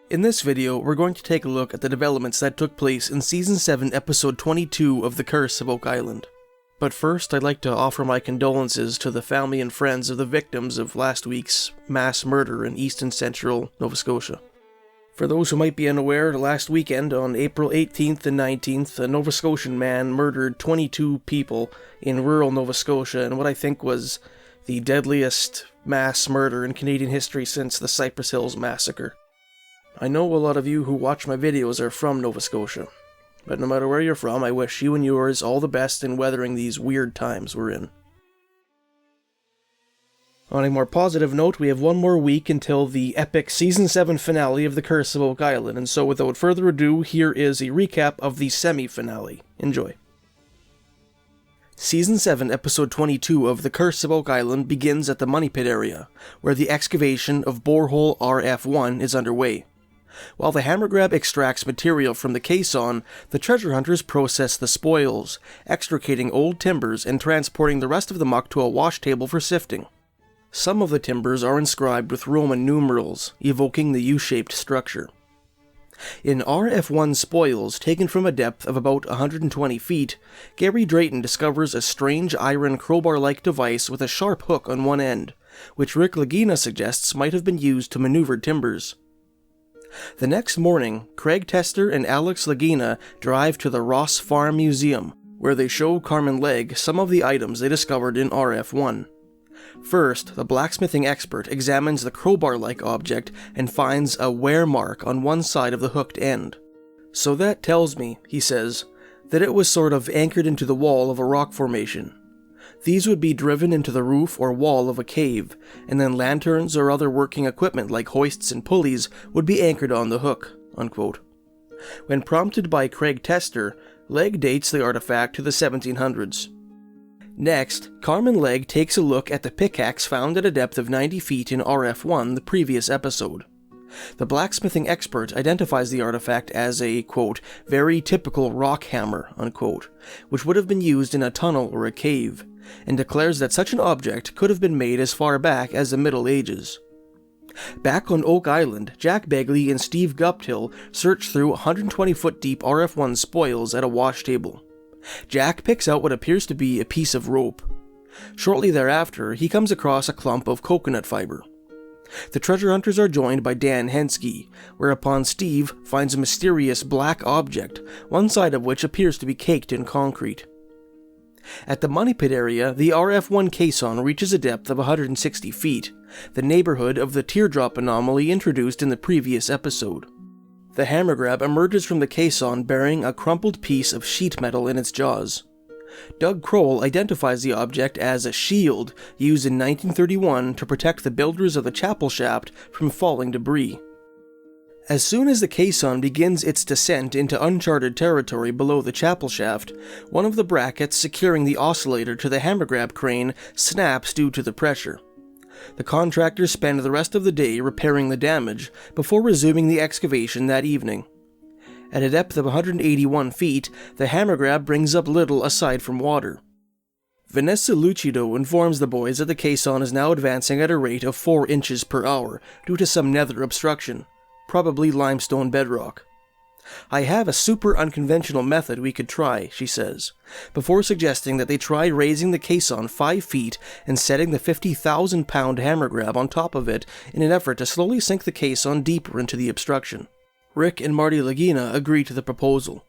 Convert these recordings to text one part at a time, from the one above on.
In this video, we're going to take a look at the developments that took place in Season 7, Episode 22 of The Curse of Oak Island. But first, I'd like to offer my condolences to the family and friends of the victims of last week's mass murder in East and Central Nova Scotia. For those who might be unaware, last weekend, on April 18th and 19th, a Nova Scotian man murdered 22 people in rural Nova Scotia in what I think was the deadliest mass murder in Canadian history since the Cypress Hills Massacre. I know a lot of you who watch my videos are from Nova Scotia, but no matter where you're from, I wish you and yours all the best in weathering these weird times we're in. On a more positive note, we have one more week until the epic Season 7 finale of The Curse of Oak Island, and so without further ado, here is a recap of the semi-finale. Enjoy. Season 7, Episode 22 of The Curse of Oak Island begins at the Money Pit area, where the excavation of Borehole RF1 is underway. While the hammer grab extracts material from the caisson, the treasure hunters process the spoils, extricating old timbers and transporting the rest of the muck to a wash table for sifting. Some of the timbers are inscribed with Roman numerals, evoking the U-shaped structure. In RF1 spoils, taken from a depth of about 120 feet, Gary Drayton discovers a strange iron crowbar-like device with a sharp hook on one end, which Rick Lagina suggests might have been used to maneuver timbers. The next morning, Craig Tester and Alex Lagina drive to the Ross Farm Museum, where they show Carmen Legg some of the items they discovered in RF1. First, the blacksmithing expert examines the crowbar-like object and finds a wear mark on one side of the hooked end. "So that tells me," he says, "that it was sort of anchored into the wall of a rock formation. These would be driven into the roof or wall of a cave, and then lanterns or other working equipment like hoists and pulleys would be anchored on the hook." Unquote. When prompted by Craig Tester, Legg dates the artifact to the 1700s. Next, Carmen Legg takes a look at the pickaxe found at a depth of 90 feet in RF1 the previous episode. The blacksmithing expert identifies the artifact as a, quote, very typical rock hammer, unquote, which would have been used in a tunnel or a cave, and declares that such an object could have been made as far back as the Middle Ages. Back on Oak Island, Jack Begley and Steve Guptill search through 120-foot deep RF1 spoils at a wash table. Jack picks out what appears to be a piece of rope. Shortly thereafter, he comes across a clump of coconut fiber. The treasure hunters are joined by Dan Henske, whereupon Steve finds a mysterious black object, one side of which appears to be caked in concrete. At the Money Pit area, the RF1 caisson reaches a depth of 160 feet, the neighborhood of the teardrop anomaly introduced in the previous episode. The hammer grab emerges from the caisson bearing a crumpled piece of sheet metal in its jaws. Doug Kroll identifies the object as a shield used in 1931 to protect the builders of the chapel shaft from falling debris. As soon as the caisson begins its descent into uncharted territory below the chapel shaft, one of the brackets securing the oscillator to the hammer grab crane snaps due to the pressure. The contractors spend the rest of the day repairing the damage before resuming the excavation that evening. At a depth of 181 feet, the hammer grab brings up little aside from water. Vanessa Lucido informs the boys that the caisson is now advancing at a rate of 4 inches per hour due to some nether obstruction, probably limestone bedrock. "I have a super unconventional method we could try," she says, before suggesting that they try raising the caisson 5 feet and setting the 50,000-pound hammer grab on top of it in an effort to slowly sink the caisson deeper into the obstruction. Rick and Marty Lagina agree to the proposal.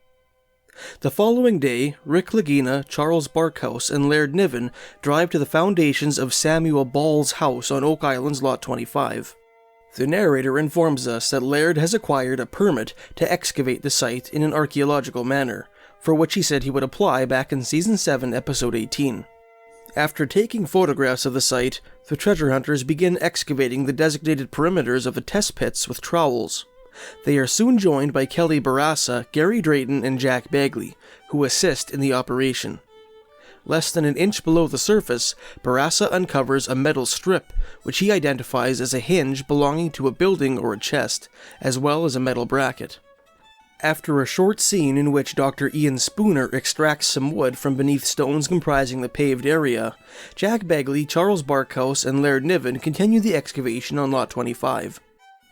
The following day, Rick Lagina, Charles Barkhouse, and Laird Niven drive to the foundations of Samuel Ball's house on Oak Island's Lot 25. The narrator informs us that Laird has acquired a permit to excavate the site in an archaeological manner, for which he said he would apply back in Season 7, Episode 18. After taking photographs of the site, the treasure hunters begin excavating the designated perimeters of the test pits with trowels. They are soon joined by Kelly Barassa, Gary Drayton, and Jack Begley, who assist in the operation. Less than an inch below the surface, Barassa uncovers a metal strip, which he identifies as a hinge belonging to a building or a chest, as well as a metal bracket. After a short scene in which Dr. Ian Spooner extracts some wood from beneath stones comprising the paved area, Jack Begley, Charles Barkhouse, and Laird Niven continue the excavation on Lot 25.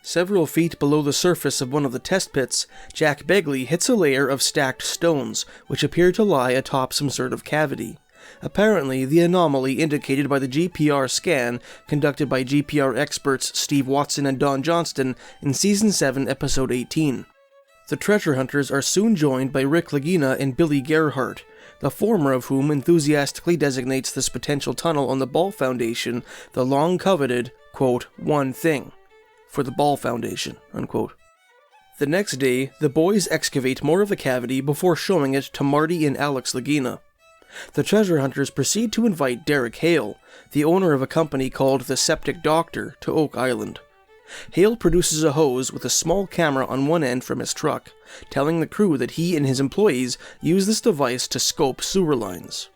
Several feet below the surface of one of the test pits, Jack Begley hits a layer of stacked stones, which appear to lie atop some sort of cavity. Apparently, the anomaly indicated by the GPR scan conducted by GPR experts Steve Watson and Don Johnston in Season 7, Episode 18. The treasure hunters are soon joined by Rick Lagina and Billy Gerhardt, the former of whom enthusiastically designates this potential tunnel on the Ball Foundation the long-coveted, quote, one thing, for the Ball Foundation, unquote. The next day, the boys excavate more of the cavity before showing it to Marty and Alex Lagina. The treasure hunters proceed to invite Derek Hale, the owner of a company called the Septic Doctor, to Oak Island. Hale produces a hose with a small camera on one end from his truck, telling the crew that he and his employees use this device to scope sewer lines.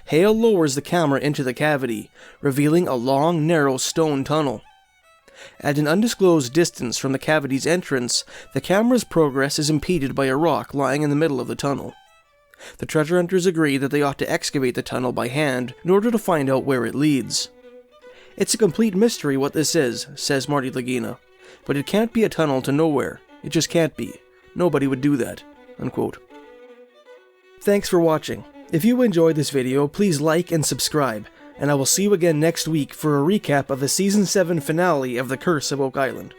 Hale lowers the camera into the cavity, revealing a long, narrow stone tunnel. At an undisclosed distance from the cavity's entrance, the camera's progress is impeded by a rock lying in the middle of the tunnel. The treasure hunters agree that they ought to excavate the tunnel by hand in order to find out where it leads. "It's a complete mystery what this is," says Marty Lagina, "but it can't be a tunnel to nowhere. It just can't be. Nobody would do that," unquote. Thanks for watching. If you enjoyed this video, please like and subscribe, and I will see you again next week for a recap of the Season 7 finale of The Curse of Oak Island.